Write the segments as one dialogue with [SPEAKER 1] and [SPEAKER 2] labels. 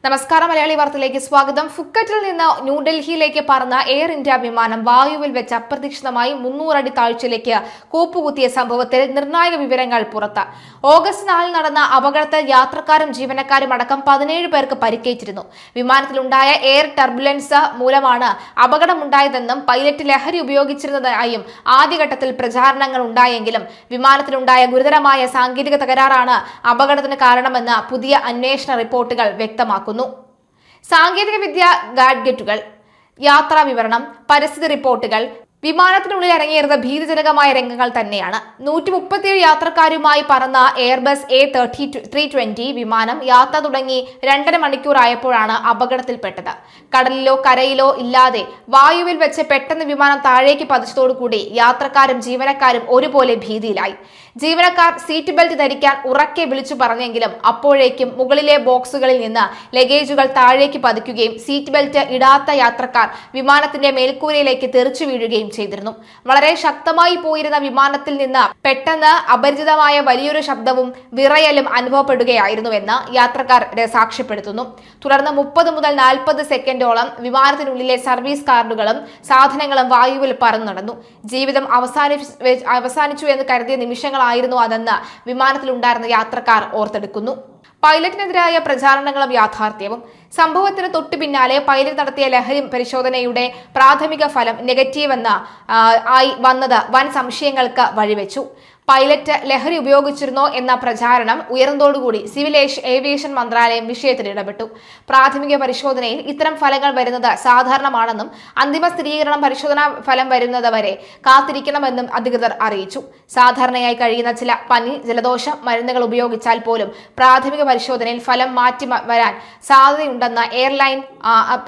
[SPEAKER 1] നമസ്കാരം. മലയാളി വാർത്തയിലേക്ക് സ്വാഗതം. ഫുക്കറ്റിൽ നിന്ന് ന്യൂഡൽഹിയിലേക്ക് പറന്ന എയർ ഇന്ത്യ വിമാനം വായുവിൽ വെച്ച് അപ്രതീക്ഷിതമായി 300 അടി താഴ്ചയിലേക്ക് കൂപ്പുകുത്തിയ സംഭവത്തിൽ നിർണായക വിവരങ്ങൾ പുറത്ത്. ഓഗസ്റ്റ് 4 നടന്ന അപകടത്തിൽ യാത്രക്കാരും ജീവനക്കാരും അടക്കം 17 പേർക്ക് പരിക്കേറ്റിരുന്നു. വിമാനത്തിലുണ്ടായ എയർ ടർബുലൻസ് മൂലമാണ് അപകടമുണ്ടായതെന്നും പൈലറ്റ് ലഹരി ഉപയോഗിച്ചിരുന്നതായും ആദ്യഘട്ടത്തിൽ പ്രചാരണങ്ങൾ ഉണ്ടായെങ്കിലും വിമാനത്തിലുണ്ടായ ഗുരുതരമായ സാങ്കേതിക തകരാറാണ് അപകടത്തിന് കാരണമെന്ന് പുതിയ അന്വേഷണ റിപ്പോർട്ടുകൾ വ്യക്തമാക്കുന്നു. സാങ്കേതിക വിദ്യ, ഗാഡ്ഗറ്റുകൾ, യാത്രാ വിവരണം, പരിസ്ഥിതി റിപ്പോർട്ടുകൾ, വിമാനത്തിനുള്ളിൽ ഇറങ്ങിയിരുന്ന ഭീതിജനകമായ രംഗങ്ങൾ തന്നെയാണ്. 137 യാത്രക്കാരുമായി പറന്ന എയർബസ് A320 വിമാനം യാത്ര തുടങ്ങി 2.5 മണിക്കൂറായപ്പോഴാണ് അപകടത്തിൽപ്പെട്ടത്. കടലിലോ കരയിലോ ഇല്ലാതെ വായുവിൽ വെച്ച് പെട്ടെന്ന് വിമാനം താഴേക്ക് പതിച്ചതോടുകൂടി യാത്രക്കാരും ജീവനക്കാരും ഒരുപോലെ ഭീതിയിലായി. ജീവനക്കാർ സീറ്റ് ബെൽറ്റ് ധരിക്കാൻ ഉറക്കെ വിളിച്ചു പറഞ്ഞെങ്കിലും അപ്പോഴേക്കും മുകളിലെ ബോക്സുകളിൽ നിന്ന് ലഗേജുകൾ താഴേക്ക് പതിക്കുകയും സീറ്റ് ബെൽറ്റ് ഇടാത്ത യാത്രക്കാർ വിമാനത്തിന്റെ മേൽക്കൂരയിലേക്ക് തെറിച്ചു വീഴുകയും ചെയ്തിരുന്നു. വളരെ ശക്തമായി പോയിരുന്ന വിമാനത്തിൽ നിന്ന് പെട്ടെന്ന് അപരിചിതമായ വലിയൊരു ശബ്ദവും വിറയലും അനുഭവപ്പെടുകയായിരുന്നുവെന്ന് യാത്രക്കാർ സാക്ഷ്യപ്പെടുത്തുന്നു. തുടർന്ന് 30 മുതൽ 40 സെക്കൻഡോളം വിമാനത്തിനുള്ളിലെ സർവീസ് കാർഡുകളും സാധനങ്ങളും വായുവിൽ പറന്നു നടന്നു. ജീവിതം അവസാനിച്ചു എന്ന് കരുതിയ നിമിഷങ്ങളായിരുന്നു അതെന്ന് വിമാനത്തിലുണ്ടായിരുന്ന യാത്രക്കാർ ഓർത്തെടുക്കുന്നു. പൈലറ്റിനെതിരായ പ്രചാരണങ്ങളും യാഥാർത്ഥ്യവും. സംഭവത്തിന് തൊട്ടു പിന്നാലെ പൈലറ്റ് നടത്തിയ ലഹരി പരിശോധനയുടെ പ്രാഥമിക ഫലം നെഗറ്റീവെന്ന് ആയി വന്നത് വൻ സംശയങ്ങൾക്ക് വഴിവെച്ചു. പൈലറ്റ് ലഹരി ഉപയോഗിച്ചിരുന്നോ എന്ന പ്രചാരണം ഉയർന്നതോടുകൂടി സിവിൽ ഏവിയേഷൻ മന്ത്രാലയം വിഷയത്തിൽ ഇടപെട്ടു. പ്രാഥമിക പരിശോധനയിൽ ഇത്തരം ഫലങ്ങൾ വരുന്നത് സാധാരണമാണെന്നും അന്തിമ സ്ഥിരീകരണം പരിശോധനാ ഫലം വരുന്നത് വരെ കാത്തിരിക്കണമെന്നും അധികൃതർ അറിയിച്ചു. സാധാരണയായി കഴിയുന്ന ചില പനി, ജലദോഷം മരുന്നുകൾ ഉപയോഗിച്ചാൽ പോലും പ്രാഥമിക പരിശോധനയിൽ ഫലം മാറ്റി വരാൻ സാധ്യതയുണ്ടെന്ന് airline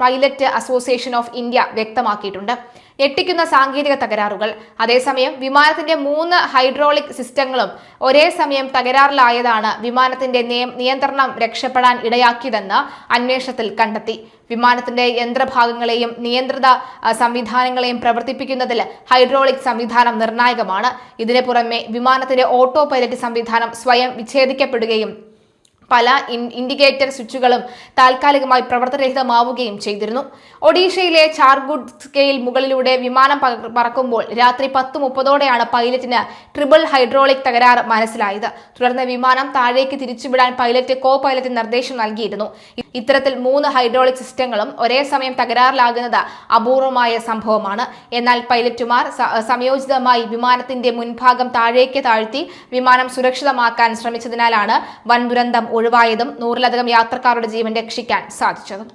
[SPEAKER 1] pilot association of India വ്യക്തമാക്കിയിട്ടുണ്ട്. ഞെട്ടിക്കുന്ന സാങ്കേതിക തകരാറുകൾ. അതേസമയം വിമാനത്തിന്റെ 3 ഹൈഡ്രോളിക് സിസ്റ്റങ്ങളും ഒരേ സമയം തകരാറിലായതാണ് വിമാനത്തിന്റെ നിയന്ത്രണം രക്ഷപ്പെടാൻ ഇടയാക്കിയതെന്ന് അന്വേഷണത്തിൽ കണ്ടെത്തി. വിമാനത്തിന്റെ യന്ത്രഭാഗങ്ങളെയും നിയന്ത്രിത സംവിധാനങ്ങളെയും പ്രവർത്തിപ്പിക്കുന്നതിൽ ഹൈഡ്രോളിക് സംവിധാനം നിർണായകമാണ്. ഇതിനു പുറമെ വിമാനത്തിന്റെ ഓട്ടോ പൈലറ്റ് സംവിധാനം സ്വയം വിച്ഛേദിക്കപ്പെടുകയും പല ഇൻഡിക്കേറ്റർ സ്വിച്ചുകളും താൽക്കാലികമായി പ്രവർത്തനരഹിതമാവുകയും ചെയ്തിരുന്നു. ഒഡീഷയിലെ ചാർഗുഡ് സ്കെയിൽ മുകളിലൂടെ വിമാനം പറക്കുമ്പോൾ രാത്രി 10:30ഓടെയാണ് പൈലറ്റിന് ട്രിപ്പിൾ ഹൈഡ്രോളിക് തകരാറ് മനസ്സിലായത്. തുടർന്ന് വിമാനം താഴേക്ക് തിരിച്ചുവിടാൻ പൈലറ്റ് കോ പൈലറ്റിന് നിർദ്ദേശം നൽകിയിരുന്നു. ഇത്തരത്തിൽ 3 ഹൈഡ്രോളിക് സിസ്റ്റങ്ങളും ഒരേ സമയം തകരാറിലാകുന്നത് അപൂർവമായ സംഭവമാണ്. എന്നാൽ പൈലറ്റുമാർ സംയോജിതമായി വിമാനത്തിന്റെ മുൻഭാഗം താഴേക്ക് താഴ്ത്തി വിമാനം സുരക്ഷിതമാക്കാൻ ശ്രമിച്ചതിനാലാണ് വൻ ദുരന്തം ഒഴിവായതും 100-ലധികം യാത്രക്കാരുടെ ജീവൻ രക്ഷിക്കാൻ സാധിച്ചതും.